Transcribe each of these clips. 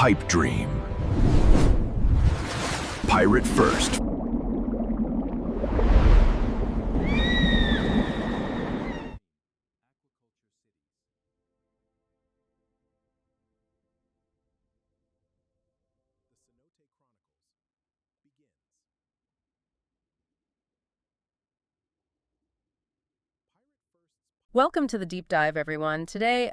Pipe Dream. Pirate first. Welcome to the deep dive, everyone. Today,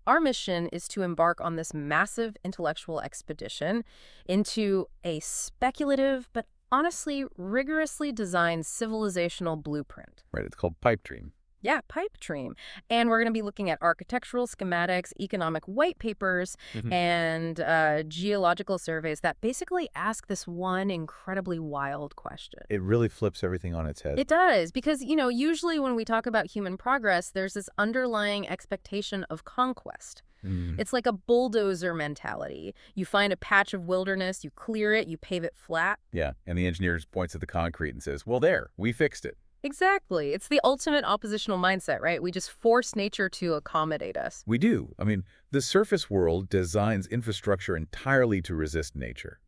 our mission is to embark on this massive intellectual expedition into a speculative but honestly rigorously designed civilizational blueprint. Right, it's called Pipe Dream. Yeah, Pipe Dream. And we're going to be looking at architectural schematics, economic white papers, and geological surveys that basically ask this one incredibly wild question. It really flips everything on its head. It does, because, usually when we talk about human progress, there's this underlying expectation of conquest. It's like a bulldozer mentality. You find a patch of wilderness, you clear it, you pave it flat. Yeah, and the engineer points at the concrete and says, well, there, we fixed it. Exactly. It's the ultimate oppositional mindset, right? We just force nature to accommodate us. We do. I mean, the surface world designs infrastructure entirely to resist nature.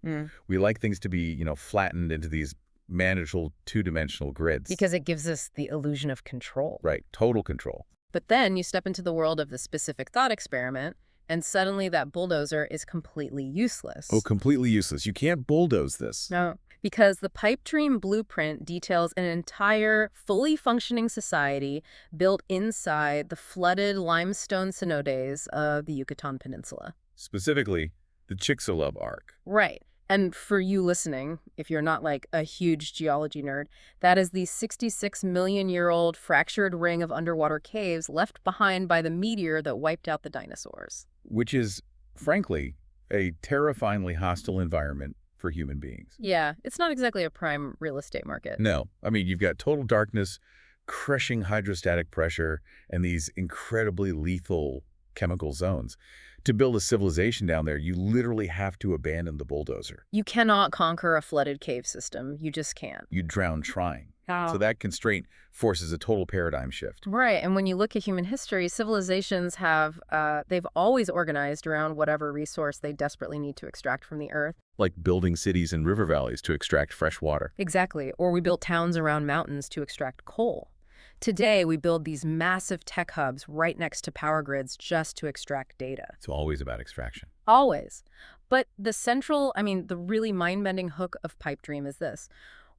We like things to be, flattened into these manageable two-dimensional grids. Because it gives us the illusion of control. Right, total control. But then you step into the world of the specific thought experiment, and suddenly that bulldozer is completely useless. Oh, completely useless. You can't bulldoze this. No, because the Pipe Dream blueprint details an entire, fully functioning society built inside the flooded limestone cenotes of the Yucatan Peninsula. Specifically, the Chicxulub Arc. Right. And for you listening, if you're not like a huge geology nerd, that is the 66-million-year-old fractured ring of underwater caves left behind by the meteor that wiped out the dinosaurs. Which is, frankly, a terrifyingly hostile environment for human beings. Yeah, it's not exactly a prime real estate market. No. I mean, you've got total darkness, crushing hydrostatic pressure, and these incredibly lethal chemical zones. To build a civilization down there, you literally have to abandon the bulldozer. You cannot conquer a flooded cave system. You just can't. You drown trying. Oh. So that constraint forces a total paradigm shift. Right, and when you look at human history, civilizations have, they've always organized around whatever resource they desperately need to extract from the earth. Like building cities and river valleys to extract fresh water. Exactly, or we built towns around mountains to extract coal. Today, we build these massive tech hubs right next to power grids just to extract data. It's always about extraction. Always. But the really mind-bending hook of Pipe Dream is this.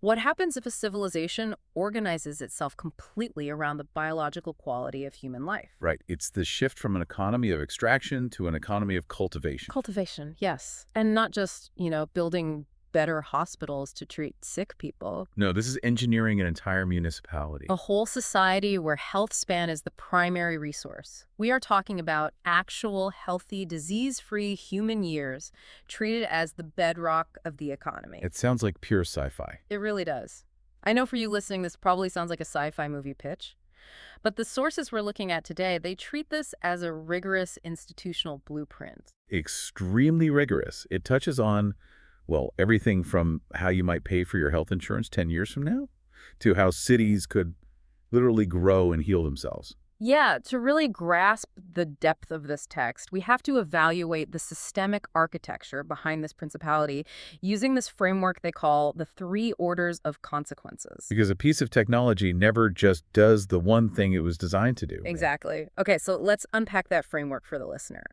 What happens if a civilization organizes itself completely around the biological quality of human life? Right. It's the shift from an economy of extraction to an economy of cultivation. Cultivation, yes. And not just, building better hospitals to treat sick people. No, this is engineering an entire municipality. A whole society where health span is the primary resource. We are talking about actual, healthy, disease-free human years treated as the bedrock of the economy. It sounds like pure sci-fi. It really does. I know for you listening, this probably sounds like a sci-fi movie pitch. But the sources we're looking at today, they treat this as a rigorous institutional blueprint. Extremely rigorous. It touches on, well, everything from how you might pay for your health insurance 10 years from now to how cities could literally grow and heal themselves. Yeah, to really grasp the depth of this text, we have to evaluate the systemic architecture behind this principality using this framework they call the 3 orders of consequences. Because a piece of technology never just does the one thing it was designed to do. Exactly. Okay, so let's unpack that framework for the listener.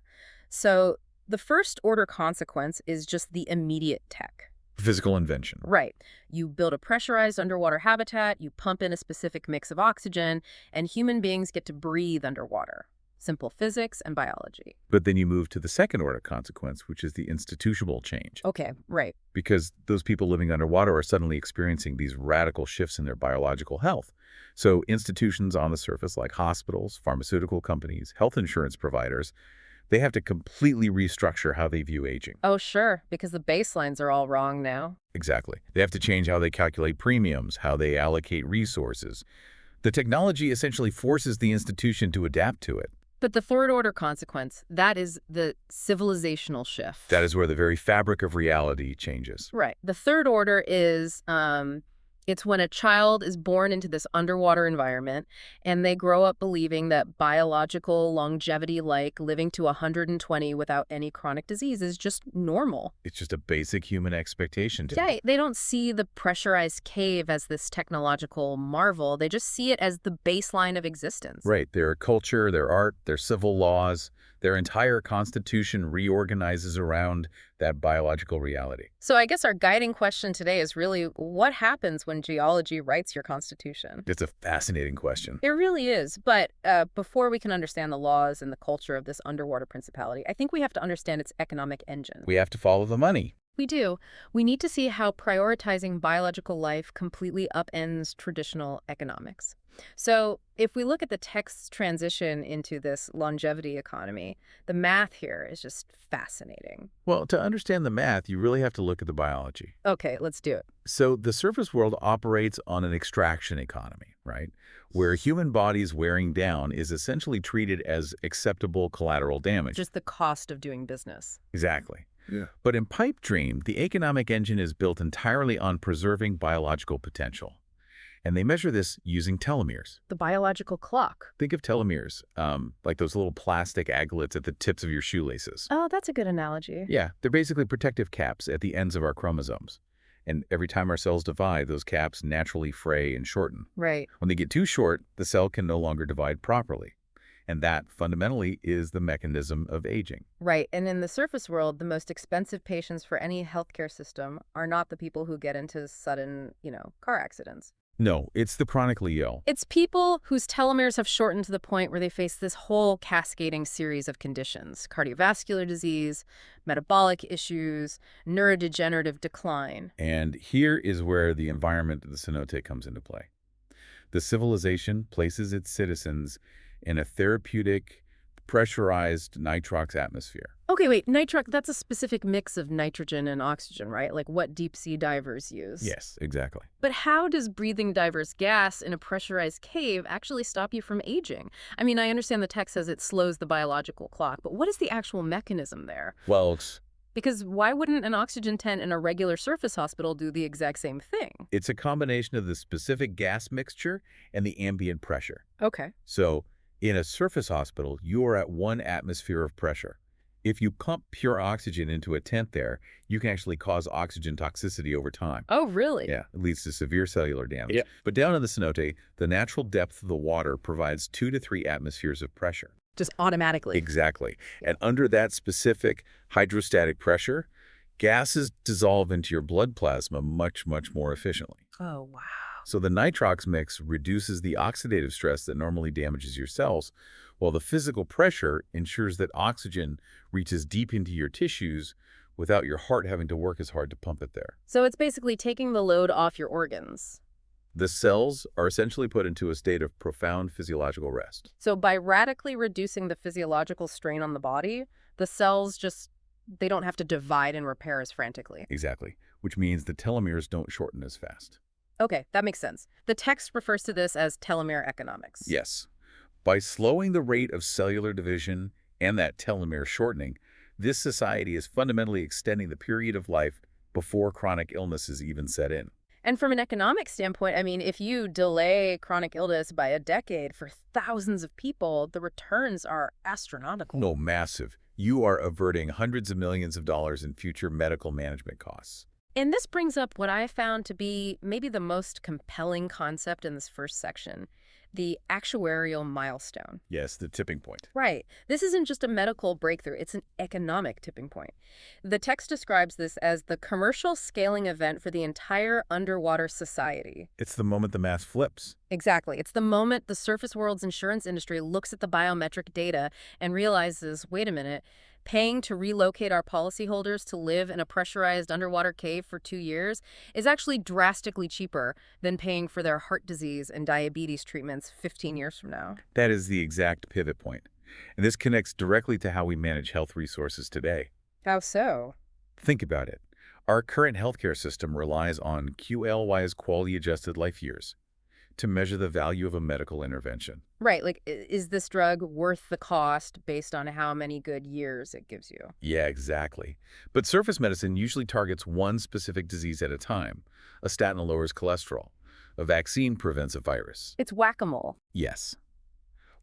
So the first order consequence is just the immediate tech. Physical invention. Right. You build a pressurized underwater habitat, you pump in a specific mix of oxygen, and human beings get to breathe underwater. Simple physics and biology. But then you move to the second order consequence, which is the institutional change. Okay, right. Because those people living underwater are suddenly experiencing these radical shifts in their biological health. So institutions on the surface like hospitals, pharmaceutical companies, health insurance providers, they have to completely restructure how they view aging. Oh, sure, because the baselines are all wrong now. Exactly. They have to change how they calculate premiums, how they allocate resources. The technology essentially forces the institution to adapt to it. But the third order consequence, that is the civilizational shift. That is where the very fabric of reality changes. Right. The third order is It's when a child is born into this underwater environment and they grow up believing that biological longevity, like living to 120 without any chronic disease, is just normal. It's just a basic human expectation to Yeah, they don't see the pressurized cave as this technological marvel. They just see it as the baseline of existence. Right. Their culture, their art, their civil laws, their entire constitution reorganizes around that biological reality. So I guess our guiding question today is really, what happens when geology writes your constitution? It's a fascinating question. It really is. But before we can understand the laws and the culture of this underwater principality, I think we have to understand its economic engine. We have to follow the money. We do. We need to see how prioritizing biological life completely upends traditional economics. So if we look at the text's transition into this longevity economy, the math here is just fascinating. Well, to understand the math, you really have to look at the biology. Okay, let's do it. So the surface world operates on an extraction economy, right? Where human bodies wearing down is essentially treated as acceptable collateral damage. Just the cost of doing business. Exactly. Yeah. But in Pipe Dream, the economic engine is built entirely on preserving biological potential. And they measure this using telomeres. The biological clock. Think of telomeres, like those little plastic aglets at the tips of your shoelaces. Oh, that's a good analogy. Yeah, they're basically protective caps at the ends of our chromosomes. And every time our cells divide, those caps naturally fray and shorten. Right. When they get too short, the cell can no longer divide properly. And that, fundamentally, is the mechanism of aging. Right. And in the surface world, the most expensive patients for any healthcare system are not the people who get into sudden, car accidents. No, it's the chronically ill. It's people whose telomeres have shortened to the point where they face this whole cascading series of conditions: cardiovascular disease, metabolic issues, neurodegenerative decline. And here is where the environment of the cenote comes into play. The civilization places its citizens in a therapeutic, pressurized nitrox atmosphere. Okay, wait, nitrox, that's a specific mix of nitrogen and oxygen, right? Like what deep sea divers use. Yes, exactly. But how does breathing diverse gas in a pressurized cave actually stop you from aging? I mean, I understand the text says it slows the biological clock, but what is the actual mechanism there? Well, Because why wouldn't an oxygen tent in a regular surface hospital do the exact same thing? it's a combination of the specific gas mixture and the ambient pressure. Okay. So, in a surface hospital, you are at 1 atmosphere of pressure. If you pump pure oxygen into a tent there, you can actually cause oxygen toxicity over time. Oh, really? Yeah, it leads to severe cellular damage. Yeah. But down in the cenote, the natural depth of the water provides 2 to 3 atmospheres of pressure. Just automatically. Exactly. And under that specific hydrostatic pressure, gases dissolve into your blood plasma much, much more efficiently. Oh, wow. So the nitrox mix reduces the oxidative stress that normally damages your cells, while the physical pressure ensures that oxygen reaches deep into your tissues without your heart having to work as hard to pump it there. So it's basically taking the load off your organs. The cells are essentially put into a state of profound physiological rest. So by radically reducing the physiological strain on the body, the cells they don't have to divide and repair as frantically. Exactly, which means the telomeres don't shorten as fast. Okay, that makes sense. The text refers to this as telomere economics. Yes. By slowing the rate of cellular division and that telomere shortening, this society is fundamentally extending the period of life before chronic illnesses even set in. And from an economic standpoint, I mean, if you delay chronic illness by a decade for thousands of people, the returns are astronomical. No, massive. You are averting hundreds of millions of dollars in future medical management costs. And this brings up what I found to be maybe the most compelling concept in this first section: the actuarial milestone. Yes, the tipping point. Right. This isn't just a medical breakthrough, it's an economic tipping point. The text describes this as the commercial scaling event for the entire underwater society. It's the moment the math flips. Exactly. It's the moment the surface world's insurance industry looks at the biometric data and realizes, wait a minute, paying to relocate our policyholders to live in a pressurized underwater cave for 2 years is actually drastically cheaper than paying for their heart disease and diabetes treatments 15 years from now. That is the exact pivot point. And this connects directly to how we manage health resources today. How so? Think about it. Our current healthcare system relies on QLY's quality-adjusted life years to measure the value of a medical intervention. Right, like, is this drug worth the cost based on how many good years it gives you? Yeah, exactly. But surface medicine usually targets one specific disease at a time. A statin lowers cholesterol. A vaccine prevents a virus. It's whack-a-mole. Yes.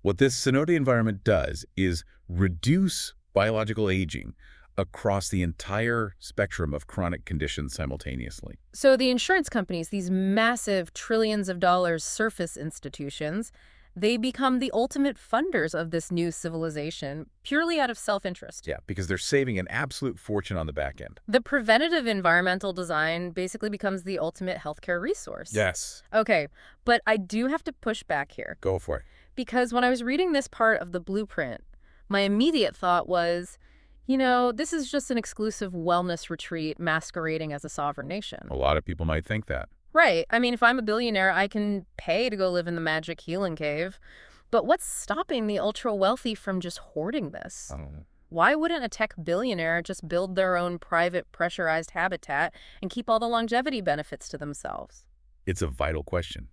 What this cenote environment does is reduce biological aging across the entire spectrum of chronic conditions simultaneously. So the insurance companies, these massive trillions of dollars surface institutions, they become the ultimate funders of this new civilization purely out of self-interest. Yeah, because they're saving an absolute fortune on the back end. The preventative environmental design basically becomes the ultimate healthcare resource. Yes. Okay, but I do have to push back here. Go for it. Because when I was reading this part of the blueprint, my immediate thought was, this is just an exclusive wellness retreat masquerading as a sovereign nation. A lot of people might think that. Right. I mean, if I'm a billionaire, I can pay to go live in the magic healing cave. But what's stopping the ultra-wealthy from just hoarding this? I don't know. Why wouldn't a tech billionaire just build their own private pressurized habitat and keep all the longevity benefits to themselves? It's a vital question.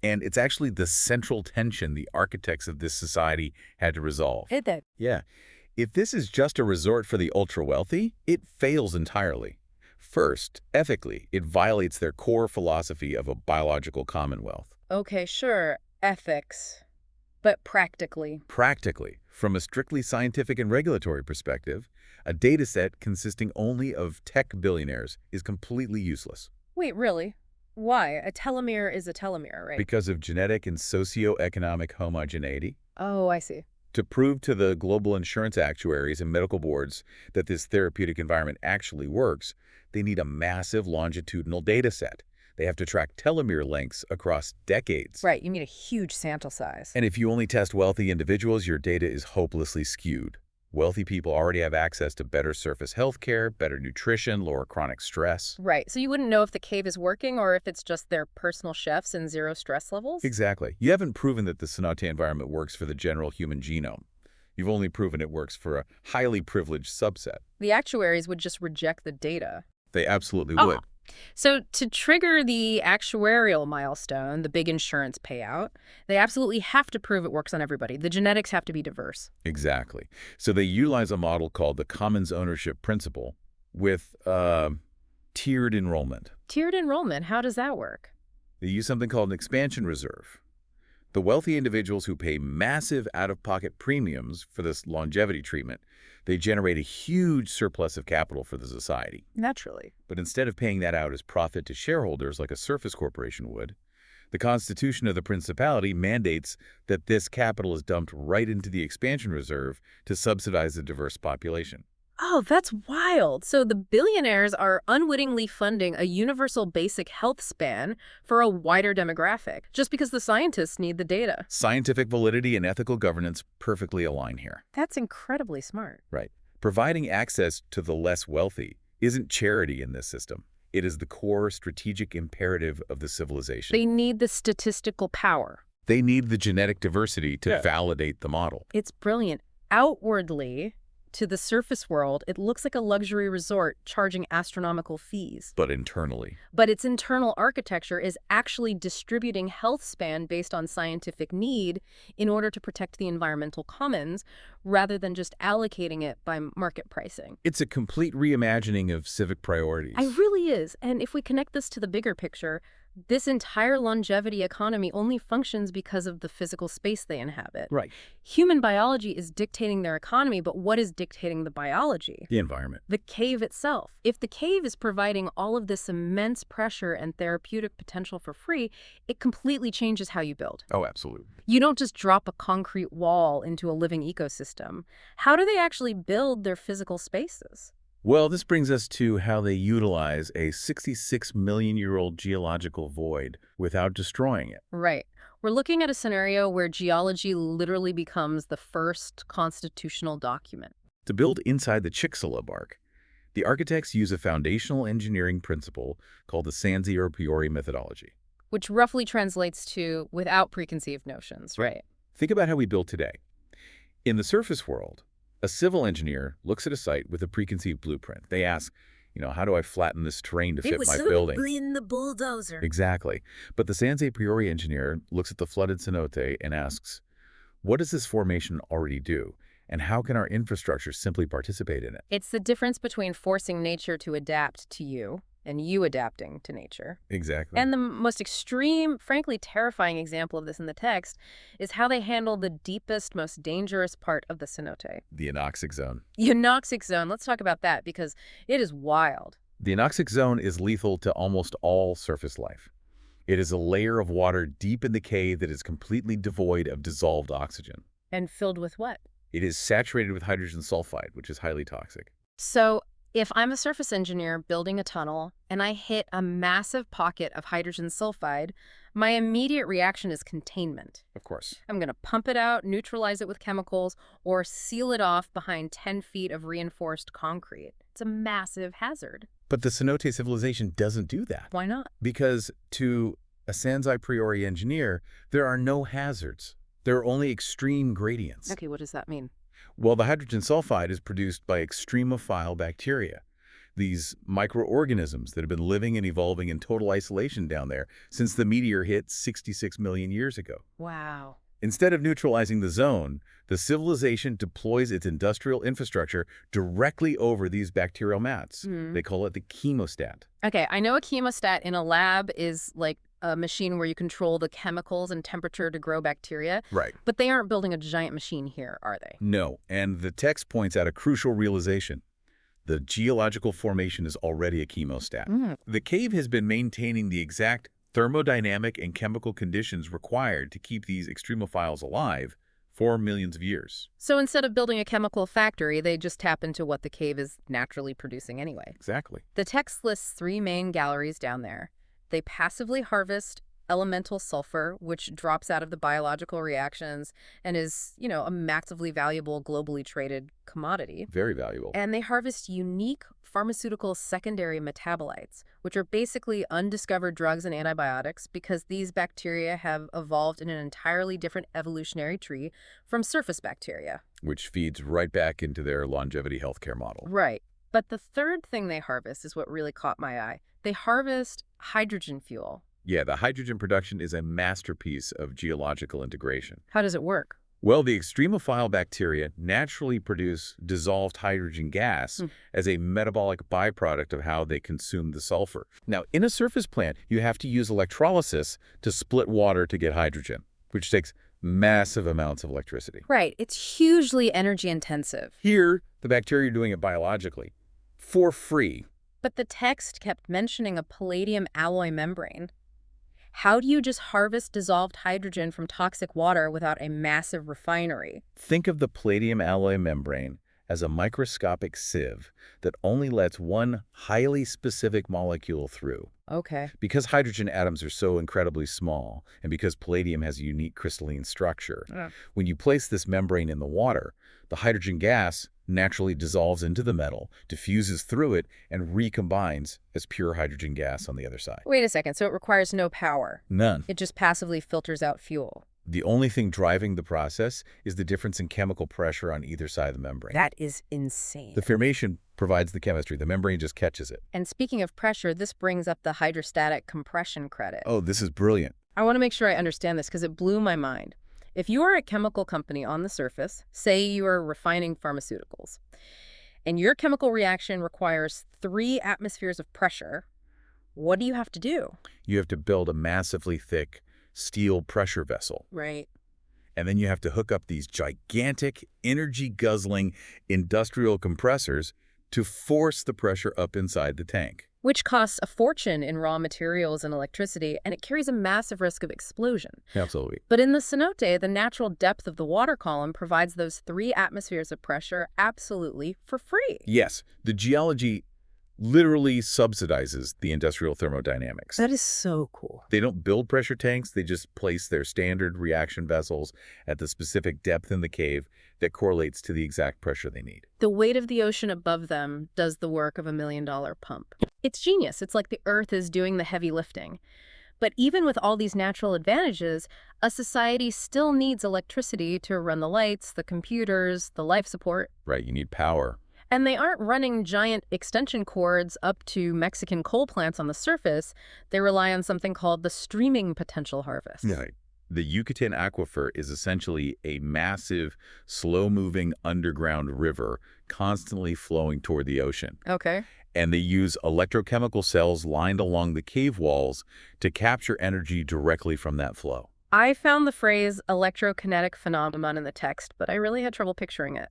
And it's actually the central tension the architects of this society had to resolve. Did they? Yeah. If this is just a resort for the ultra-wealthy, it fails entirely. First, ethically, it violates their core philosophy of a biological commonwealth. Okay, sure, ethics. But practically. Practically, from a strictly scientific and regulatory perspective, a dataset consisting only of tech billionaires is completely useless. Wait, really? Why? A telomere is a telomere, right? Because of genetic and socioeconomic homogeneity. Oh, I see. To prove to the global insurance actuaries and medical boards that this therapeutic environment actually works, they need a massive longitudinal data set. They have to track telomere lengths across decades. Right, you need a huge sample size. And if you only test wealthy individuals, your data is hopelessly skewed. Wealthy people already have access to better surface health care, better nutrition, lower chronic stress. Right, so you wouldn't know if the cave is working or if it's just their personal chefs and zero stress levels? Exactly. You haven't proven that the cenote environment works for the general human genome. You've only proven it works for a highly privileged subset. The actuaries would just reject the data. They absolutely would. So to trigger the actuarial milestone, the big insurance payout, they absolutely have to prove it works on everybody. The genetics have to be diverse. Exactly. So they utilize a model called the commons ownership principle with tiered enrollment. Tiered enrollment, how does that work? They use something called an expansion reserve. The wealthy individuals who pay massive out-of-pocket premiums for this longevity treatment, they generate a huge surplus of capital for the society. Naturally. But instead of paying that out as profit to shareholders like a surface corporation would, the Constitution of the Principality mandates that this capital is dumped right into the expansion reserve to subsidize the diverse population. Oh, that's wild. So the billionaires are unwittingly funding a universal basic health span for a wider demographic, just because the scientists need the data. Scientific validity and ethical governance perfectly align here. That's incredibly smart. Right. Providing access to the less wealthy isn't charity in this system. It is the core strategic imperative of the civilization. They need the statistical power. They need the genetic diversity to validate the model. It's brilliant. Outwardly, to the surface world, it looks like a luxury resort charging astronomical fees. But internally. But its internal architecture is actually distributing health span based on scientific need in order to protect the environmental commons, rather than just allocating it by market pricing. It's a complete reimagining of civic priorities. It really is. And if we connect this to the bigger picture, this entire longevity economy only functions because of the physical space they inhabit. Right. Human biology is dictating their economy, but what is dictating the biology? The environment. The cave itself. If the cave is providing all of this immense pressure and therapeutic potential for free, it completely changes how you build. Oh, absolutely. You don't just drop a concrete wall into a living ecosystem. How do they actually build their physical spaces? Well, this brings us to how they utilize a 66-million-year-old geological void without destroying it. Right. We're looking at a scenario where geology literally becomes the first constitutional document. To build inside the Chicxulub arc, the architects use a foundational engineering principle called the Sanzi or Priori methodology. Which roughly translates to without preconceived notions, right? Think about how we build today. In the surface world, a civil engineer looks at a site with a preconceived blueprint. They ask, how do I flatten this terrain to fit my building? In the bulldozer. Exactly. But the Sans a priori engineer looks at the flooded cenote and asks, what does this formation already do? And how can our infrastructure simply participate in it? It's the difference between forcing nature to adapt to you and you adapting to nature. Exactly. And the most extreme, frankly terrifying example of this in the text is how they handle the deepest, most dangerous part of the cenote. The anoxic zone. The anoxic zone. Let's talk about that because it is wild. The anoxic zone is lethal to almost all surface life. It is a layer of water deep in the cave that is completely devoid of dissolved oxygen. And filled with what? It is saturated with hydrogen sulfide, which is highly toxic. So if I'm a surface engineer building a tunnel and I hit a massive pocket of hydrogen sulfide, my immediate reaction is containment. Of course. I'm going to pump it out, neutralize it with chemicals, or seal it off behind 10 feet of reinforced concrete. It's a massive hazard. But the cenote civilization doesn't do that. Why not? Because to a sans a priori engineer, there are no hazards. There are only extreme gradients. Okay, what does that mean? Well, the hydrogen sulfide is produced by extremophile bacteria, these microorganisms that have been living and evolving in total isolation down there since the meteor hit 66 million years ago. Wow. Instead of neutralizing the zone, the civilization deploys its industrial infrastructure directly over these bacterial mats. They call it the chemostat. Okay, I know a chemostat in a lab is like a machine where you control the chemicals and temperature to grow bacteria. Right. But they aren't building a giant machine here, are they? No, and the text points out a crucial realization. The geological formation is already a chemostat. The cave has been maintaining the exact thermodynamic and chemical conditions required to keep these extremophiles alive for millions of years. So instead of building a chemical factory, they just tap into what the cave is naturally producing anyway. Exactly. The text lists 3 main galleries down there. They passively harvest elemental sulfur, which drops out of the biological reactions and is, a massively valuable, globally traded commodity. Very valuable. And they harvest unique pharmaceutical secondary metabolites, which are basically undiscovered drugs and antibiotics because these bacteria have evolved in an entirely different evolutionary tree from surface bacteria. Which feeds right back into their longevity healthcare model. Right. But the third thing they harvest is what really caught my eye. They harvest hydrogen fuel. Yeah, the hydrogen production is a masterpiece of geological integration. How does it work? Well, the extremophile bacteria naturally produce dissolved hydrogen gas as a metabolic byproduct of how they consume the sulfur. Now, in a surface plant, you have to use electrolysis to split water to get hydrogen, which takes massive amounts of electricity. Right. It's hugely energy intensive. Here, the bacteria are doing it biologically, for free. But the text kept mentioning a palladium alloy membrane. How do you just harvest dissolved hydrogen from toxic water without a massive refinery? Think of the palladium alloy membrane as a microscopic sieve that only lets one highly specific molecule through. Okay. Because hydrogen atoms are so incredibly small, and because palladium has a unique crystalline structure, when you place this membrane in the water, the hydrogen gas naturally dissolves into the metal, diffuses through it, and recombines as pure hydrogen gas on the other side. Wait a second, so it requires no power. None. It just passively filters out fuel. The only thing driving the process is the difference in chemical pressure on either side of the membrane. That is insane. The formation provides the chemistry. The membrane just catches it. And speaking of pressure, this brings up the hydrostatic compression credit. Oh, this is brilliant. I want to make sure I understand this because it blew my mind. If you are a chemical company on the surface, say you are refining pharmaceuticals, and your chemical reaction requires 3 atmospheres of pressure, what do you have to do? You have to build a massively thick steel pressure vessel. Right. And then you have to hook up these gigantic, energy-guzzling industrial compressors to force the pressure up inside the tank. Which costs a fortune in raw materials and electricity, and it carries a massive risk of explosion. Absolutely. But in the cenote, the natural depth of the water column provides those 3 atmospheres of pressure absolutely for free. Yes, the geology literally subsidizes the industrial thermodynamics. That is so cool. They don't build pressure tanks, they just place their standard reaction vessels at the specific depth in the cave that correlates to the exact pressure they need. The weight of the ocean above them does the work of $1 million pump. It's genius. It's like the Earth is doing the heavy lifting. But even with all these natural advantages, a society still needs electricity to run the lights, the computers, the life support. Right, you need power. And they aren't running giant extension cords up to Mexican coal plants on the surface. They rely on something called the streaming potential harvest. Right. The Yucatan Aquifer is essentially a massive, slow-moving underground river constantly flowing toward the ocean. Okay. And they use electrochemical cells lined along the cave walls to capture energy directly from that flow. I found the phrase electrokinetic phenomenon in the text, but I really had trouble picturing it.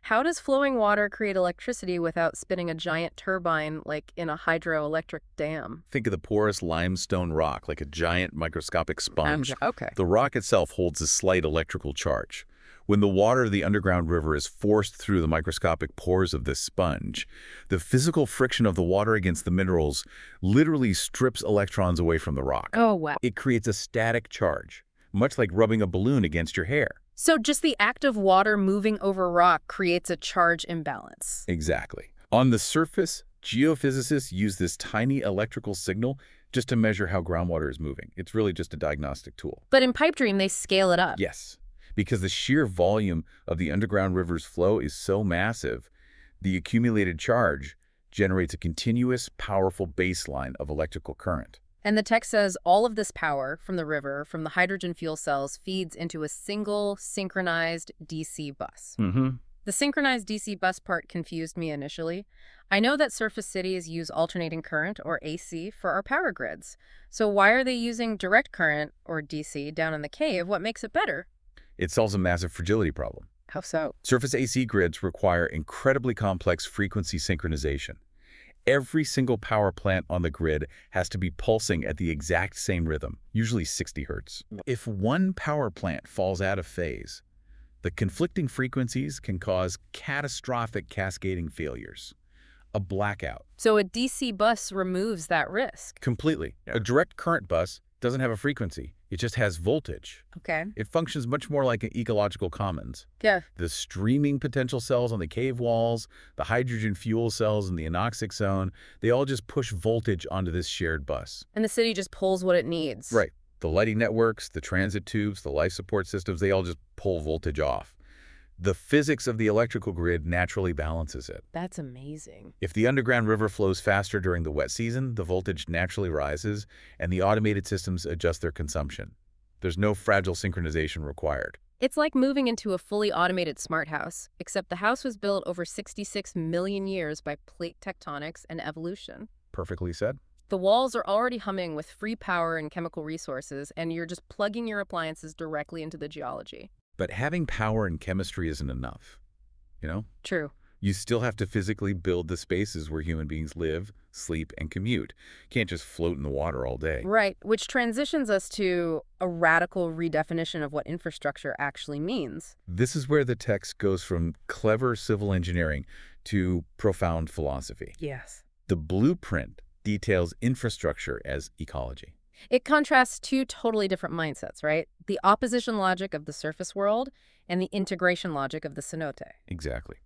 How does flowing water create electricity without spinning a giant turbine like in a hydroelectric dam? Think of the porous limestone rock like a giant microscopic sponge. Okay. The rock itself holds a slight electrical charge. When the water of the underground river is forced through the microscopic pores of this sponge, the physical friction of the water against the minerals literally strips electrons away from the rock. Oh, wow. It creates a static charge, much like rubbing a balloon against your hair. So just the act of water moving over rock creates a charge imbalance. Exactly. On the surface, geophysicists use this tiny electrical signal just to measure how groundwater is moving. It's really just a diagnostic tool. But in Pipe Dream, they scale it up. Yes, because the sheer volume of the underground river's flow is so massive, the accumulated charge generates a continuous, powerful baseline of electrical current. And the text says all of this power from the river, from the hydrogen fuel cells, feeds into a single synchronized DC bus. The synchronized DC bus part confused me initially. I know that surface cities use alternating current, or AC, for our power grids. So why are they using direct current, or DC, down in the cave? What makes it better? It solves a massive fragility problem. How so? Surface AC grids require incredibly complex frequency synchronization. Every single power plant on the grid has to be pulsing at the exact same rhythm, usually 60 hertz. If one power plant falls out of phase, the conflicting frequencies can cause catastrophic cascading failures, a blackout. So a DC bus removes that risk. Completely. A direct current bus doesn't have a frequency. It just has voltage. Okay. It functions much more like an ecological commons. Yeah. The streaming potential cells on the cave walls, the hydrogen fuel cells in the anoxic zone, they all just push voltage onto this shared bus. And the city just pulls what it needs. Right. The lighting networks, the transit tubes, the life support systems, they all just pull voltage off. The physics of the electrical grid naturally balances it. That's amazing. If the underground river flows faster during the wet season, the voltage naturally rises, and the automated systems adjust their consumption. There's no fragile synchronization required. It's like moving into a fully automated smart house, except the house was built over 66 million years by plate tectonics and evolution. Perfectly said. The walls are already humming with free power and chemical resources, and you're just plugging your appliances directly into the geology. But having power and chemistry isn't enough, you know? True. You still have to physically build the spaces where human beings live, sleep, and commute. You can't just float in the water all day. Right, which transitions us to a radical redefinition of what infrastructure actually means. This is where the text goes from clever civil engineering to profound philosophy. Yes. The blueprint details infrastructure as ecology. It contrasts two totally different mindsets, right? The opposition logic of the surface world and the integration logic of the cenote. Exactly.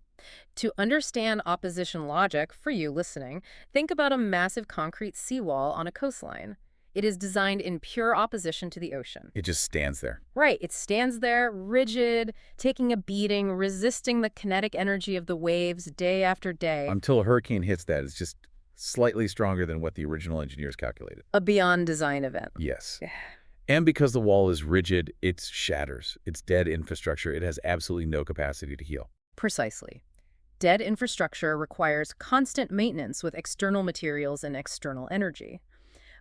To understand opposition logic, for you listening, think about a massive concrete seawall on a coastline. It is designed in pure opposition to the ocean. It just stands there. Right, it stands there, rigid, taking a beating, resisting the kinetic energy of the waves day after day. Until a hurricane hits that, it's just slightly stronger than what the original engineers calculated. A beyond design event. Yes. Yeah. And because the wall is rigid, it shatters. It's dead infrastructure. It has absolutely no capacity to heal. Precisely. Dead infrastructure requires constant maintenance with external materials and external energy.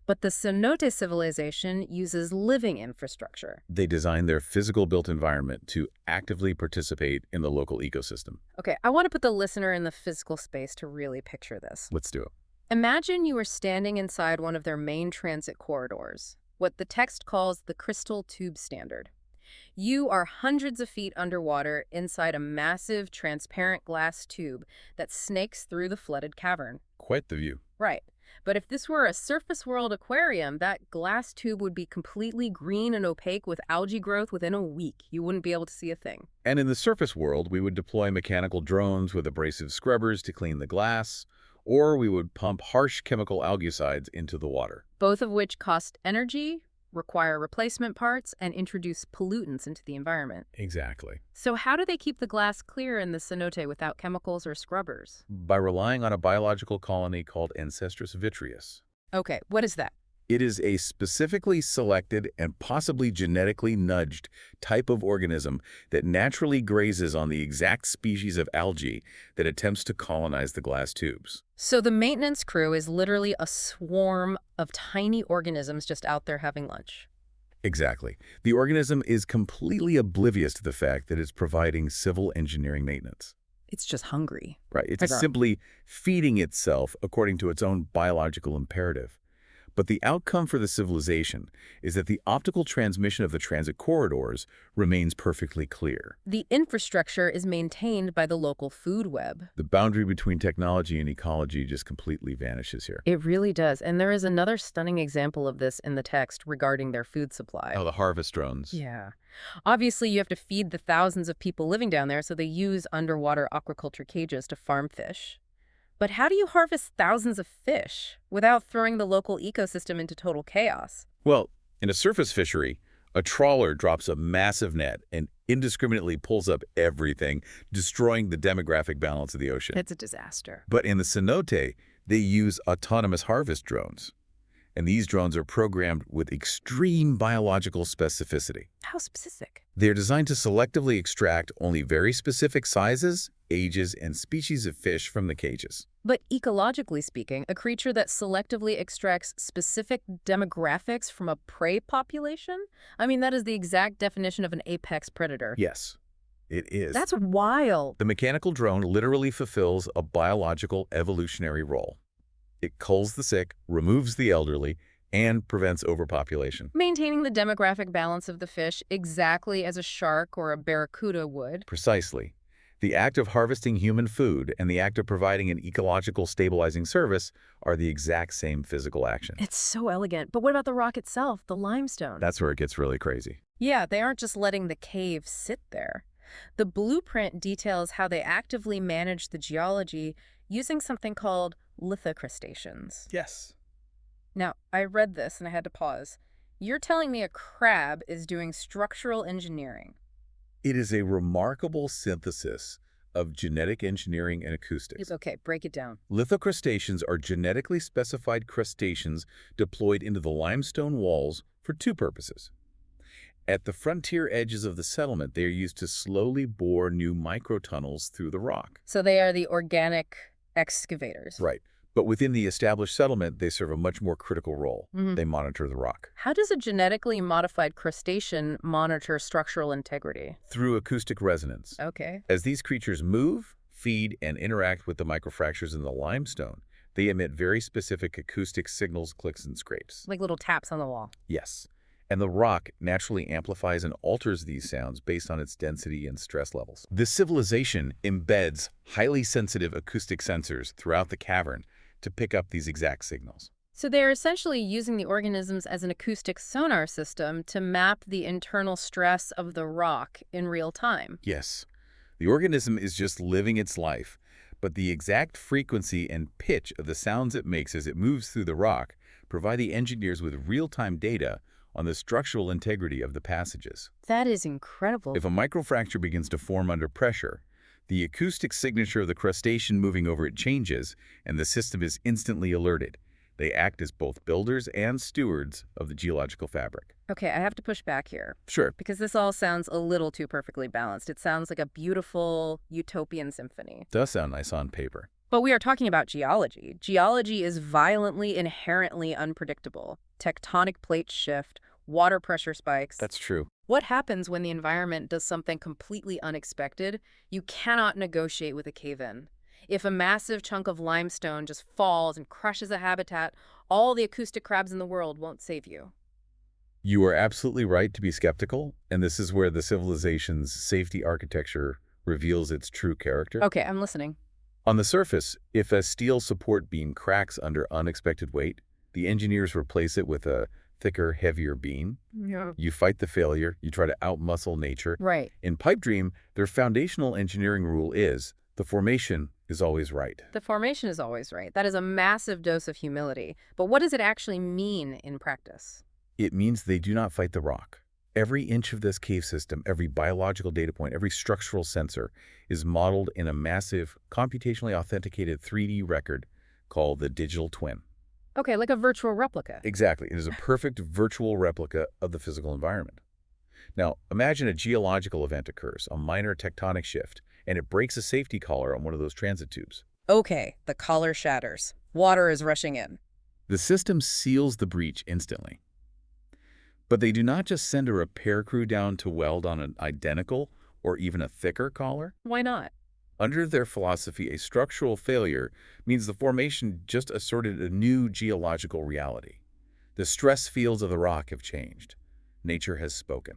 But the cenote civilization uses living infrastructure. They design their physical built environment to actively participate in the local ecosystem. Okay, I want to put the listener in the physical space to really picture this. Let's do it. Imagine you are standing inside one of their main transit corridors, what the text calls the crystal tube standard. You are hundreds of feet underwater inside a massive transparent glass tube that snakes through the flooded cavern. Quite the view. Right. But if this were a surface world aquarium, that glass tube would be completely green and opaque with algae growth within a week. You wouldn't be able to see a thing. And in the surface world, we would deploy mechanical drones with abrasive scrubbers to clean the glass, or we would pump harsh chemical algicides into the water. Both of which cost energy, require replacement parts, and introduce pollutants into the environment. Exactly. So how do they keep the glass clear in the cenote without chemicals or scrubbers? By relying on a biological colony called Ancestris vitreus. Okay, what is that? It is a specifically selected and possibly genetically nudged type of organism that naturally grazes on the exact species of algae that attempts to colonize the glass tubes. So the maintenance crew is literally a swarm of tiny organisms just out there having lunch. Exactly. The organism is completely oblivious to the fact that it's providing civil engineering maintenance. It's just hungry. Right. It's Okay. simply feeding itself according to its own biological imperative. But the outcome for the civilization is that the optical transmission of the transit corridors remains perfectly clear. The infrastructure is maintained by the local food web. The boundary between technology and ecology just completely vanishes here. It really does. And there is another stunning example of this in the text regarding their food supply. Oh, the harvest drones. Yeah. Obviously, you have to feed the thousands of people living down there, so they use underwater aquaculture cages to farm fish. But how do you harvest thousands of fish without throwing the local ecosystem into total chaos? Well, in a surface fishery, a trawler drops a massive net and indiscriminately pulls up everything, destroying the demographic balance of the ocean. It's a disaster. But in the cenote, they use autonomous harvest drones. And these drones are programmed with extreme biological specificity. How specific? They're designed to selectively extract only very specific sizes, ages, and species of fish from the cages. But ecologically speaking, a creature that selectively extracts specific demographics from a prey population? I mean, that is the exact definition of an apex predator. Yes, it is. That's wild. The mechanical drone literally fulfills a biological evolutionary role. It culls the sick, removes the elderly, and prevents overpopulation. Maintaining the demographic balance of the fish exactly as a shark or a barracuda would. Precisely. The act of harvesting human food and the act of providing an ecological stabilizing service are the exact same physical action. It's so elegant. But what about the rock itself, the limestone? That's where it gets really crazy. Yeah, they aren't just letting the cave sit there. The blueprint details how they actively manage the geology using something called lithocrustaceans. Yes. Now, I read this and I had to pause. You're telling me a crab is doing structural engineering? It is a remarkable synthesis of genetic engineering and acoustics. Okay, break it down. Lithocrustaceans are genetically specified crustaceans deployed into the limestone walls for two purposes. At the frontier edges of the settlement, they are used to slowly bore new microtunnels through the rock. So they are the organic excavators. Right. But within the established settlement, they serve a much more critical role. Mhm. They monitor the rock. How does a genetically modified crustacean monitor structural integrity? Through acoustic resonance. Okay. As these creatures move, feed, and interact with the microfractures in the limestone, they emit very specific acoustic signals, clicks, and scrapes. Like little taps on the wall. Yes. And the rock naturally amplifies and alters these sounds based on its density and stress levels. This civilization embeds highly sensitive acoustic sensors throughout the cavern to pick up these exact signals. So they're essentially using the organisms as an acoustic sonar system to map the internal stress of the rock in real time. Yes, the organism is just living its life, but the exact frequency and pitch of the sounds it makes as it moves through the rock provide the engineers with real-time data on the structural integrity of the passages. That is incredible. If a microfracture begins to form under pressure, the acoustic signature of the crustacean moving over it changes, and the system is instantly alerted. They act as both builders and stewards of the geological fabric. Okay, I have to push back here Sure. because this all sounds a little too perfectly balanced. It sounds like a beautiful utopian symphony. Does sound nice on paper. But we are talking about geology. Geology is violently, inherently unpredictable. Tectonic plates shift, water pressure spikes. That's true. What happens when the environment does something completely unexpected? You cannot negotiate with a cave-in. If a massive chunk of limestone just falls and crushes a habitat, all the acoustic crabs in the world won't save you. You are absolutely right to be skeptical, and this is where the civilization's safety architecture reveals its true character. Okay, I'm listening. On the surface, if a steel support beam cracks under unexpected weight, the engineers replace it with a thicker, heavier beam. Yeah. You fight the failure, you try to outmuscle nature. Right. In Pipe Dream, their foundational engineering rule is the formation is always right. The formation is always right. That is a massive dose of humility. But what does it actually mean in practice? It means they do not fight the rock. Every inch of this cave system, every biological data point, every structural sensor is modeled in a massive, computationally authenticated 3D record called the digital twin. Okay, like a virtual replica. Exactly. It is a perfect virtual replica of the physical environment. Now, imagine a geological event occurs, a minor tectonic shift, and it breaks a safety collar on one of those transit tubes. Okay, the collar shatters. Water is rushing in. The system seals the breach instantly. But they do not just send a repair crew down to weld on an identical or even a thicker collar. Why not? Under their philosophy, a structural failure means the formation just asserted a new geological reality. The stress fields of the rock have changed. Nature has spoken.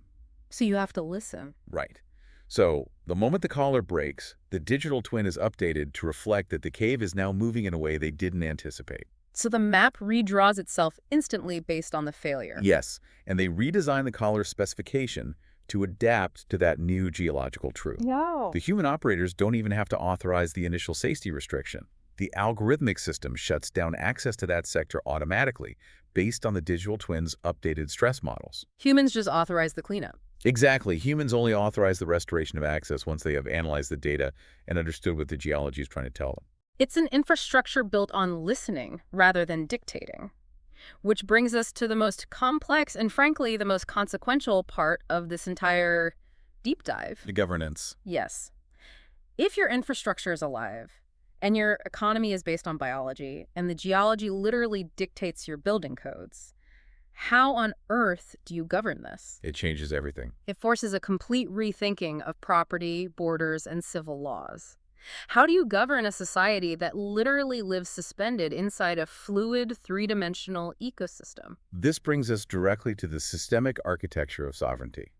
So you have to listen. Right. So, the moment the collar breaks, the digital twin is updated to reflect that the cave is now moving in a way they didn't anticipate. So the map redraws itself instantly based on the failure. Yes, and they redesign the collar's specification to adapt to that new geological truth. Wow. The human operators don't even have to authorize the initial safety restriction. The algorithmic system shuts down access to that sector automatically based on the digital twin's updated stress models. Humans just authorize the cleanup. Exactly. Humans only authorize the restoration of access once they have analyzed the data and understood what the geology is trying to tell them. It's an infrastructure built on listening rather than dictating. Which brings us to the most complex and, frankly, the most consequential part of this entire deep dive. The governance. Yes. If your infrastructure is alive, and your economy is based on biology, and the geology literally dictates your building codes, how on earth do you govern this? It changes everything. It forces a complete rethinking of property, borders, and civil laws. How do you govern a society that literally lives suspended inside a fluid, three-dimensional ecosystem? This brings us directly to the systemic architecture of sovereignty,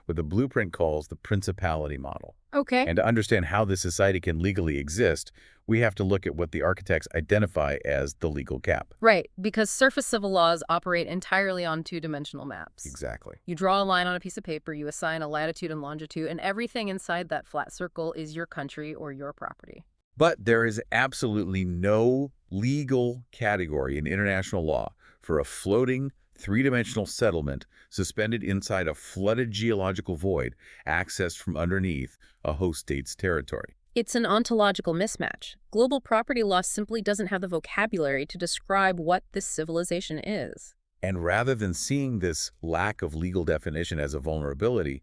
what the blueprint calls the principality model. Okay. And to understand how this society can legally exist, we have to look at what the architects identify as the legal gap. Right, because surface civil laws operate entirely on two-dimensional maps. Exactly. You draw a line on a piece of paper, you assign a latitude and longitude, and everything inside that flat circle is your country or your property. But there is absolutely no legal category in international law for a floating, three-dimensional settlement suspended inside a flooded geological void accessed from underneath a host state's territory. It's an ontological mismatch. Global property law simply doesn't have the vocabulary to describe what this civilization is. And rather than seeing this lack of legal definition as a vulnerability,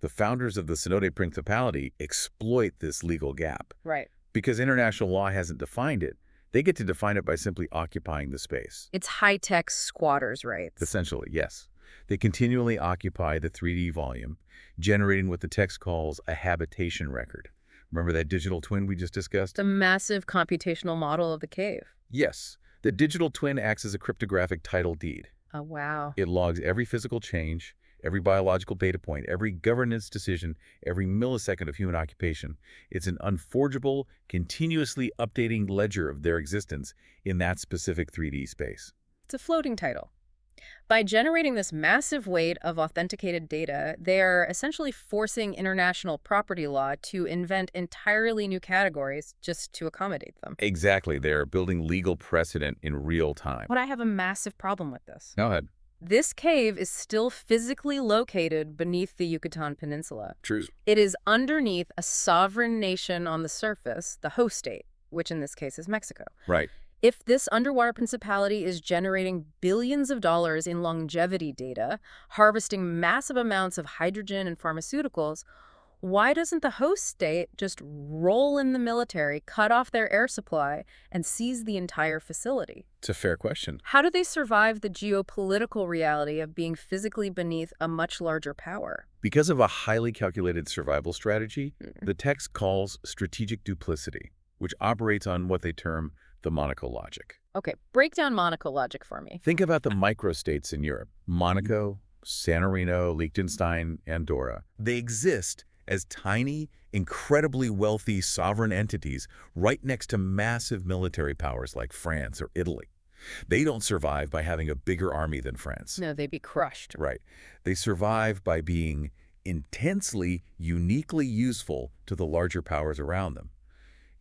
the founders of the Cenote Principality exploit this legal gap. Right. Because international law hasn't defined it, they get to define it by simply occupying the space. It's high-tech squatters' rights. Essentially, yes. They continually occupy the 3D volume, generating what the text calls a habitation record. Remember that digital twin we just discussed? The massive computational model of the cave. Yes. The digital twin acts as a cryptographic title deed. Oh, wow. It logs every physical change, every biological data point, every governance decision, every millisecond of human occupation. It's an unforgeable, continuously updating ledger of their existence in that specific 3D space. It's a floating title. By generating this massive weight of authenticated data, they are essentially forcing international property law to invent entirely new categories just to accommodate them. Exactly. They're building legal precedent in real time. But I have a massive problem with this. Go ahead. This cave is still physically located beneath the Yucatan Peninsula. True. It is underneath a sovereign nation on the surface, the host state, which in this case is Mexico. Right. If this underwater principality is generating billions of dollars in longevity data, harvesting massive amounts of hydrogen and pharmaceuticals, why doesn't the host state just roll in the military, cut off their air supply, and seize the entire facility? It's a fair question. How do they survive the geopolitical reality of being physically beneath a much larger power? Because of a highly calculated survival strategy, the text calls strategic duplicity, which operates on what they term the Monaco logic. Okay, break down Monaco logic for me. Think about the microstates in Europe. Monaco, San Marino, Liechtenstein, Andorra. They exist as tiny, incredibly wealthy sovereign entities right next to massive military powers like France or Italy. They don't survive by having a bigger army than France. No, they'd be crushed. Right. They survive by being intensely, uniquely useful to the larger powers around them.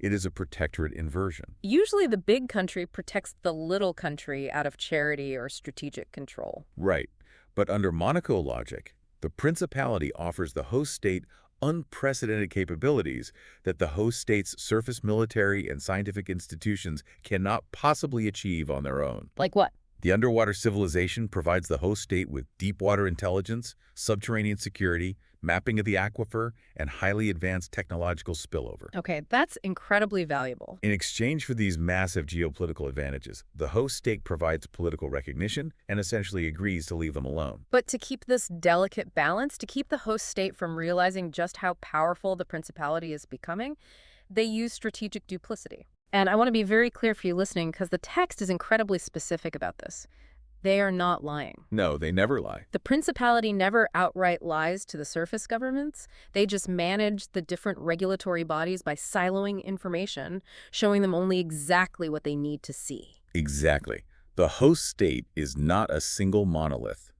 It is a protectorate inversion. Usually the big country protects the little country out of charity or strategic control. Right. But under Monaco logic, the principality offers the host state unprecedented capabilities that the host state's surface military and scientific institutions cannot possibly achieve on their own. Like what? The underwater civilization provides the host state with deep-water intelligence, subterranean security, mapping of the aquifer, and highly advanced technological spillover. Okay, that's incredibly valuable. In exchange for these massive geopolitical advantages, the host state provides political recognition and essentially agrees to leave them alone. But to keep this delicate balance, to keep the host state from realizing just how powerful the principality is becoming, they use strategic duplicity. And I want to be very clear for you listening because the text is incredibly specific about this. They are not lying. No, they never lie. The principality never outright lies to the surface governments. They just manage the different regulatory bodies by siloing information, showing them only exactly what they need to see. Exactly. The host state is not a single monolith.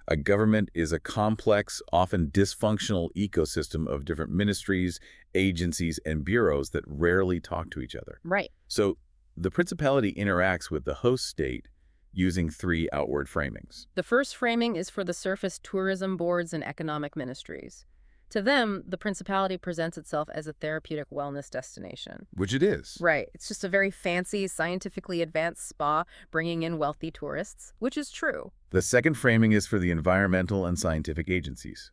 A government is a complex, often dysfunctional ecosystem of different ministries, agencies, and bureaus that rarely talk to each other. Right. So the principality interacts with the host state using three outward framings. The first framing is for the surface tourism boards and economic ministries. To them, the principality presents itself as a therapeutic wellness destination. Which it is. Right. It's just a very fancy, scientifically advanced spa bringing in wealthy tourists, which is true. The second framing is for the environmental and scientific agencies.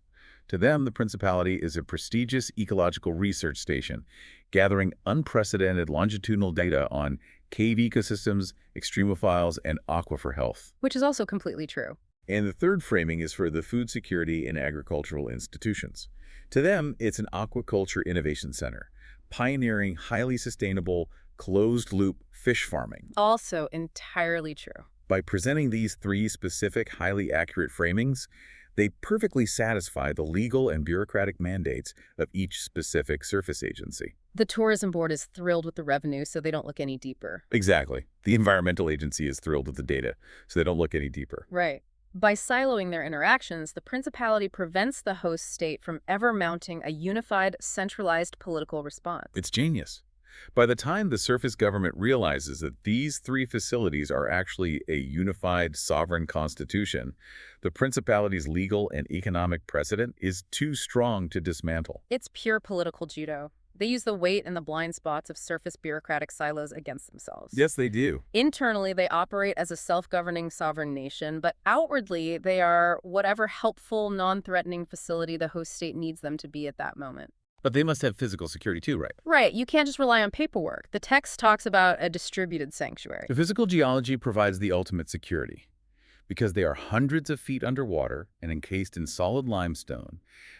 To them, the principality is a prestigious ecological research station, gathering unprecedented longitudinal data on cave ecosystems, extremophiles, and aquifer health. Which is also completely true. And the third framing is for the food security and agricultural institutions. To them, it's an aquaculture innovation center, pioneering highly sustainable, closed-loop fish farming. Also entirely true. By presenting these three specific, highly accurate framings, they perfectly satisfy the legal and bureaucratic mandates of each specific surface agency. The tourism board is thrilled with the revenue, so they don't look any deeper. Exactly. The environmental agency is thrilled with the data, so they don't look any deeper. Right. By siloing their interactions, the principality prevents the host state from ever mounting a unified, centralized political response. It's genius. By the time the surface government realizes that these three facilities are actually a unified sovereign constitution, the principality's legal and economic precedent is too strong to dismantle. It's pure political judo. They use the weight and the blind spots of surface bureaucratic silos against themselves. Yes, they do. Internally, they operate as a self-governing sovereign nation, but outwardly, they are whatever helpful, non-threatening facility the host state needs them to be at that moment. But they must have physical security too, right? Right. You can't just rely on paperwork. The text talks about a distributed sanctuary. The physical geology provides the ultimate security. Because they are hundreds of feet underwater and encased in solid limestone,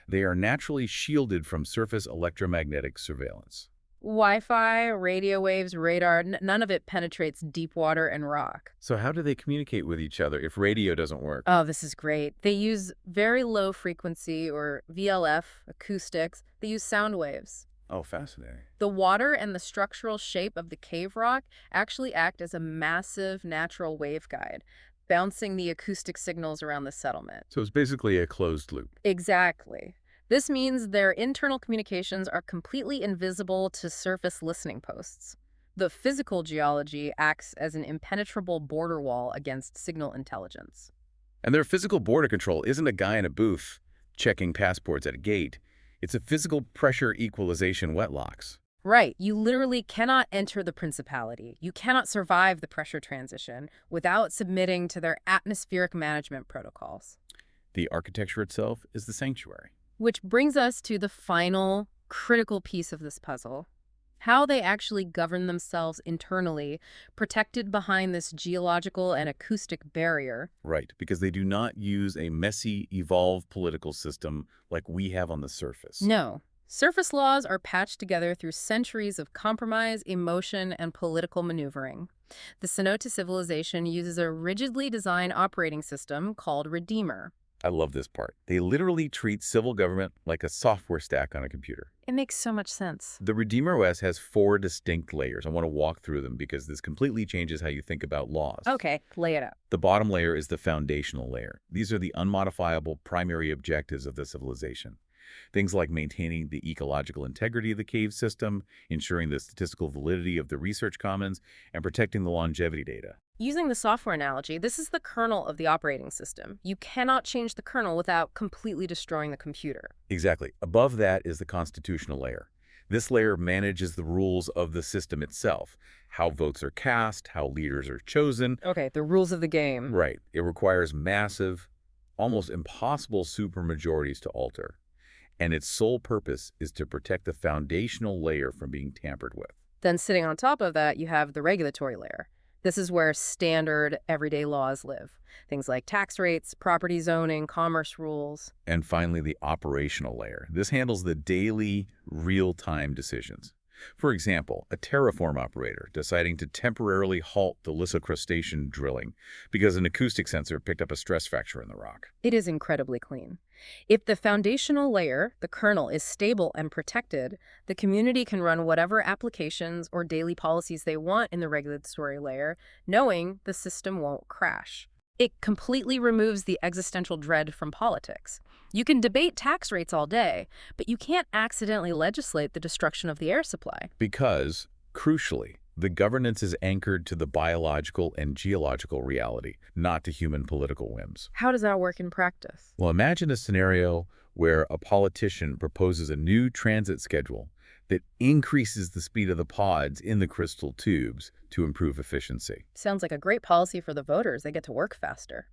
they are naturally shielded from surface electromagnetic surveillance. Wi-Fi, radio waves, radar, none of it penetrates deep water and rock. So how do they communicate with each other if radio doesn't work? Oh, this is great. They use very low frequency, or VLF, acoustics. They use sound waves. Oh, fascinating. The water and the structural shape of the cave rock actually act as a massive natural waveguide, bouncing the acoustic signals around the settlement. So it's basically a closed loop. Exactly. This means their internal communications are completely invisible to surface listening posts. The physical geology acts as an impenetrable border wall against signal intelligence. And their physical border control isn't a guy in a booth checking passports at a gate. It's a physical pressure equalization wetbox. Right. You literally cannot enter the principality. You cannot survive the pressure transition without submitting to their atmospheric management protocols. The architecture itself is the sanctuary. Which brings us to the final critical piece of this puzzle. How they actually govern themselves internally, protected behind this geological and acoustic barrier. Right, because they do not use a messy, evolved political system like we have on the surface. No. Surface laws are patched together through centuries of compromise, emotion, and political maneuvering. The Cenote civilization uses a rigidly designed operating system called Redeemer. I love this part. They literally treat civil government like a software stack on a computer. It makes so much sense. The Redeemer OS has 4 distinct layers. I want to walk through them because this completely changes how you think about laws. Okay, lay it out. The bottom layer is the foundational layer. These are the unmodifiable primary objectives of the civilization. Things like maintaining the ecological integrity of the cave system, ensuring the statistical validity of the research commons, and protecting the longevity data. Using the software analogy, this is the kernel of the operating system. You cannot change the kernel without completely destroying the computer. Exactly. Above that is the constitutional layer. This layer manages the rules of the system itself, how votes are cast, how leaders are chosen. Okay, the rules of the game. Right. It requires massive, almost impossible supermajorities to alter. And its sole purpose is to protect the foundational layer from being tampered with. Then sitting on top of that, you have the regulatory layer. This is where standard, everyday laws live. Things like tax rates, property zoning, commerce rules. And finally, the operational layer. This handles the daily, real-time decisions. For example, a terraform operator deciding to temporarily halt the lithocrustation drilling because an acoustic sensor picked up a stress fracture in the rock. It is incredibly clean. If the foundational layer, the kernel, is stable and protected, the community can run whatever applications or daily policies they want in the regulatory layer, knowing the system won't crash. It completely removes the existential dread from politics. You can debate tax rates all day, but you can't accidentally legislate the destruction of the air supply. Because, crucially, the governance is anchored to the biological and geological reality, not to human political whims. How does that work in practice? Well, imagine a scenario where a politician proposes a new transit schedule that increases the speed of the pods in the crystal tubes to improve efficiency. Sounds like a great policy for the voters. They get to work faster.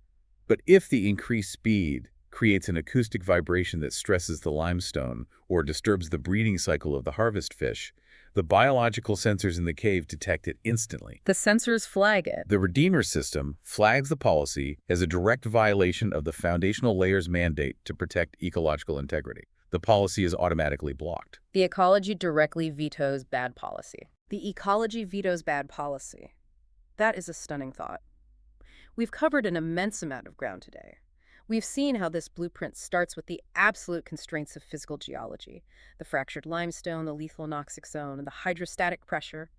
But if the increased speed creates an acoustic vibration that stresses the limestone or disturbs the breeding cycle of the harvest fish, the biological sensors in the cave detect it instantly. The sensors flag it. The Redeemer system flags the policy as a direct violation of the foundational layer's mandate to protect ecological integrity. The policy is automatically blocked. The ecology directly vetoes bad policy. The ecology vetoes bad policy. That is a stunning thought. We've covered an immense amount of ground today. We've seen how this blueprint starts with the absolute constraints of physical geology, the fractured limestone, the lethal anoxic zone, and the hydrostatic pressure,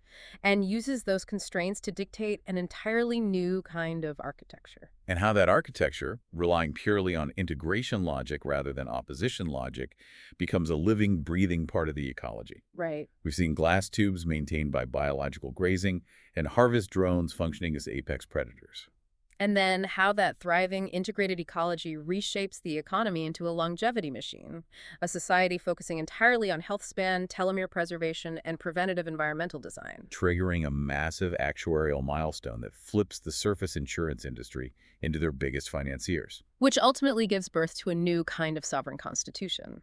and uses those constraints to dictate an entirely new kind of architecture. And how that architecture, relying purely on integration logic rather than opposition logic, becomes a living, breathing part of the ecology. Right. We've seen glass tubes maintained by biological grazing and harvest drones functioning as apex predators. And then how that thriving, integrated ecology reshapes the economy into a longevity machine, a society focusing entirely on health span, telomere preservation, and preventative environmental design. Triggering a massive actuarial milestone that flips the surface insurance industry into their biggest financiers. Which ultimately gives birth to a new kind of sovereign constitution.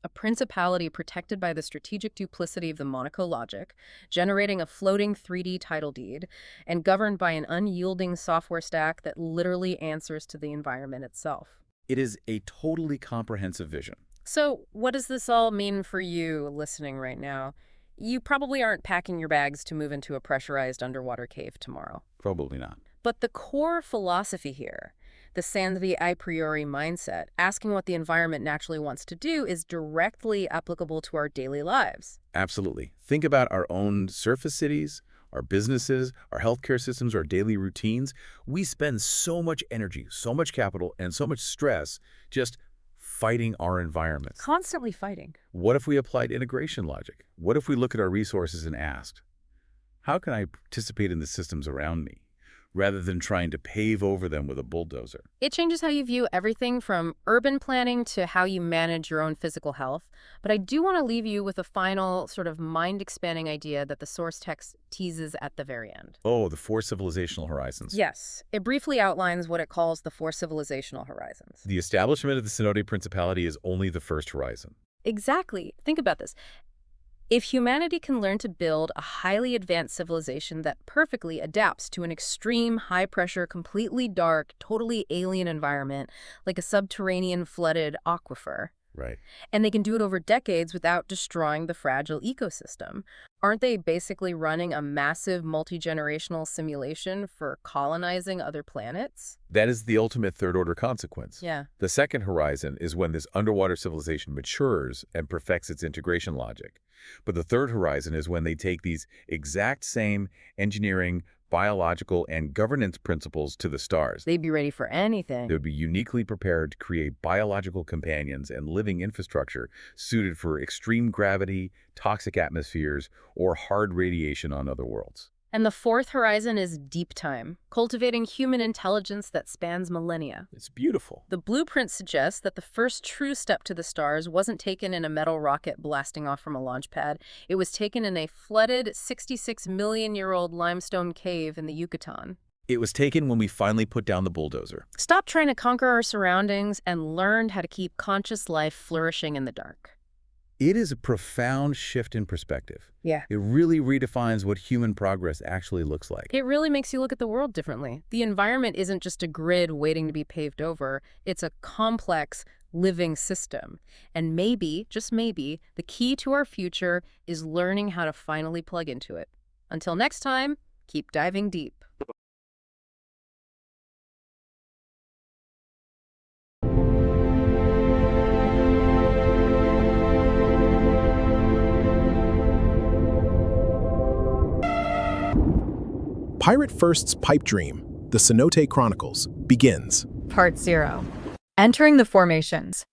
A principality protected by the strategic duplicity of the Monaco logic, generating a floating 3D title deed, and governed by an unyielding software stack that literally answers to the environment itself. It is a totally comprehensive vision. So, what does this all mean for you listening right now? You probably aren't packing your bags to move into a pressurized underwater cave tomorrow. Probably not. But the core philosophy here, the Sanvi a priori mindset, asking what the environment naturally wants to do, is directly applicable to our daily lives. Absolutely. Think about our own surface cities, our businesses, our healthcare systems, our daily routines. We spend so much energy, so much capital, and so much stress just fighting our environment. Constantly fighting. What if we applied integration logic? What if we look at our resources and asked, how can I participate in the systems around me, rather than trying to pave over them with a bulldozer? It changes how you view everything from urban planning to how you manage your own physical health. But I do want to leave you with a final sort of mind-expanding idea that the source text teases at the very end. Oh, the four civilizational horizons. Yes, it briefly outlines what it calls the four civilizational horizons. The establishment of the Cenote Principality is only the first horizon. Exactly. Think about this. If humanity can learn to build a highly advanced civilization that perfectly adapts to an extreme, high-pressure, completely dark, totally alien environment, like a subterranean flooded aquifer, Right. and they can do it over decades without destroying the fragile ecosystem, aren't they basically running a massive multi-generational simulation for colonizing other planets? That is the ultimate third-order consequence. Yeah. The second horizon is when this underwater civilization matures and perfects its integration logic. But the third horizon is when they take these exact same engineering, biological, and governance principles to the stars. They'd be ready for anything. They would be uniquely prepared to create biological companions and living infrastructure suited for extreme gravity, toxic atmospheres, or hard radiation on other worlds. And the fourth horizon is deep time, cultivating human intelligence that spans millennia. It's beautiful. The blueprint suggests that the first true step to the stars wasn't taken in a metal rocket blasting off from a launch pad. It was taken in a flooded 66-million-year-old limestone cave in the Yucatan. It was taken when we finally put down the bulldozer. Stopped trying to conquer our surroundings and learned how to keep conscious life flourishing in the dark. It is a profound shift in perspective. Yeah. It really redefines what human progress actually looks like. It really makes you look at the world differently. The environment isn't just a grid waiting to be paved over. It's a complex, living system. And maybe, just maybe, the key to our future is learning how to finally plug into it. Until next time, keep diving deep. Pirate First's pipe dream, the Cenote Chronicles, begins. Part 0. Entering the Formations.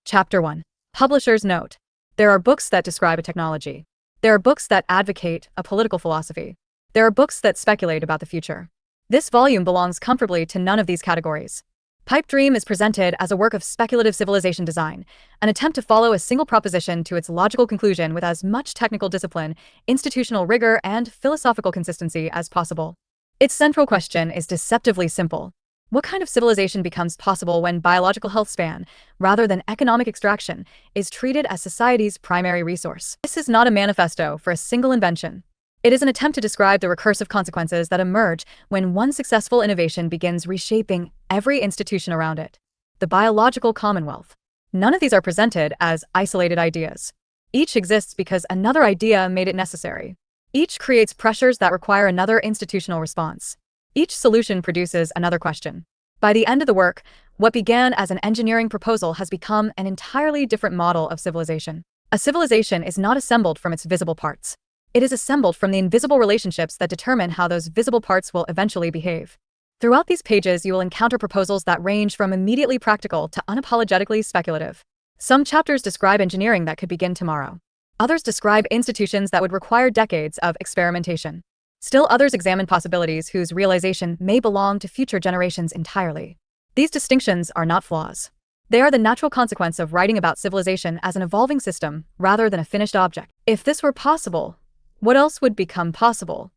Chapter 1. Publisher's Note. There are books that describe a technology. There are books that advocate a political philosophy. There are books that speculate about the future. This volume belongs comfortably to none of these categories. Pipe Dream is presented as a work of speculative civilization design, an attempt to follow a single proposition to its logical conclusion with as much technical discipline, institutional rigor, and philosophical consistency as possible. Its central question is deceptively simple. What kind of civilization becomes possible when biological health span, rather than economic extraction, is treated as society's primary resource? This is not a manifesto for a single invention. It is an attempt to describe the recursive consequences that emerge when one successful innovation begins reshaping every institution around it. The biological commonwealth. None of these are presented as isolated ideas. Each exists because another idea made it necessary. Each creates pressures that require another institutional response. Each solution produces another question. By the end of the work, what began as an engineering proposal has become an entirely different model of civilization. A civilization is not assembled from its visible parts. It is assembled from the invisible relationships that determine how those visible parts will eventually behave. Throughout these pages, you will encounter proposals that range from immediately practical to unapologetically speculative. Some chapters describe engineering that could begin tomorrow. Others describe institutions that would require decades of experimentation. Still others examine possibilities whose realization may belong to future generations entirely. These distinctions are not flaws. They are the natural consequence of writing about civilization as an evolving system rather than a finished object. If this were possible, what else would become possible?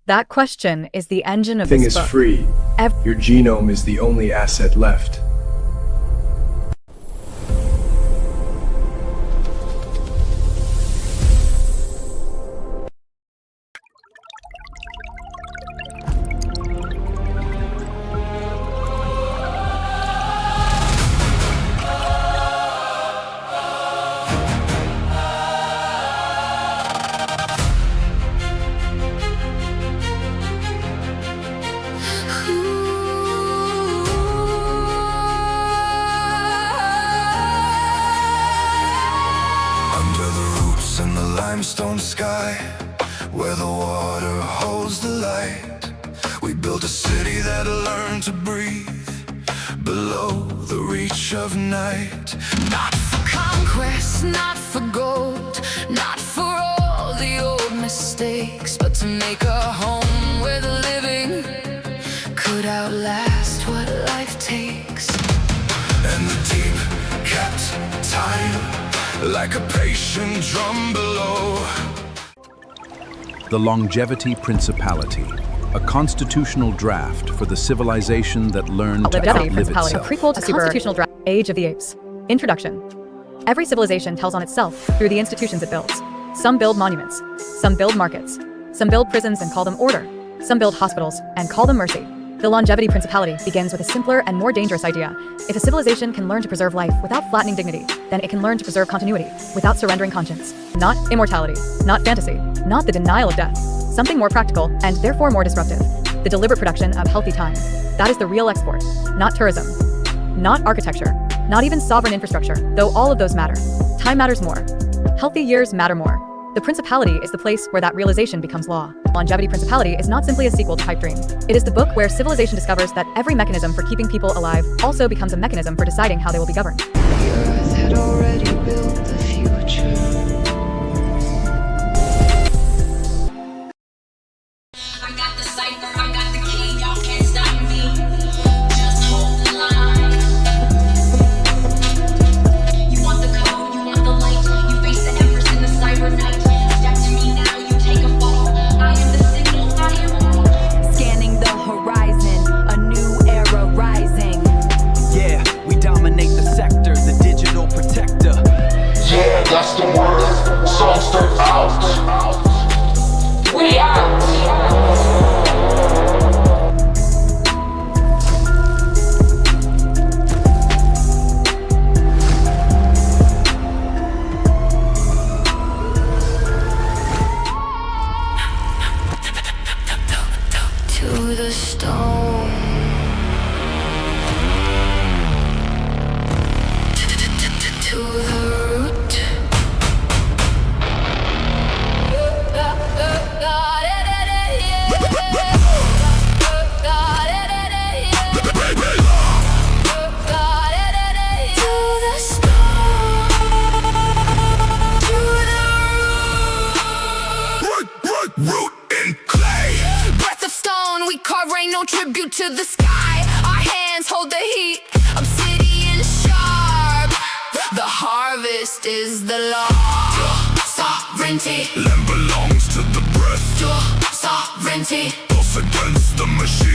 That question is the engine of Everything this book. is free. Your genome is the only asset left. Limestone sky, where the water holds the light. We built a city that learned to breathe below the reach of night. Not for conquest, not for gold, not for all the old mistakes, but to make a home where the living could outlast what life takes. And the deep kept time like a patient drum below. The Longevity Principality, a constitutional draft for the civilization that learned to Longevity outlive Principality, a itself. prequel to Constitutional Draft. Age of the Apes. Introduction. Every civilization tells on itself through the institutions it builds. Some build monuments. Some build markets. Some build prisons and call them order. Some build hospitals and call them mercy. The Longevity Principality begins with a simpler and more dangerous idea. If a civilization can learn to preserve life without flattening dignity, then it can learn to preserve continuity without surrendering conscience. Not immortality, not fantasy, not the denial of death. Something more practical and therefore more disruptive. The deliberate production of healthy time. That is the real export, not tourism, not architecture, not even sovereign infrastructure, though all of those matter. Time matters more. Healthy years matter more. The Principality is the place where that realization becomes law. Longevity Principality is not simply a sequel to Pipe Dream. It is the book where civilization discovers that every mechanism for keeping people alive also becomes a mechanism for deciding how they will be governed. The earth had already built the future. ain't no tribute to the sky. Our hands hold the heat. Obsidian sharp. The harvest is the law. Your sovereignty. Land belongs to the breath. Your sovereignty. Us against the machine.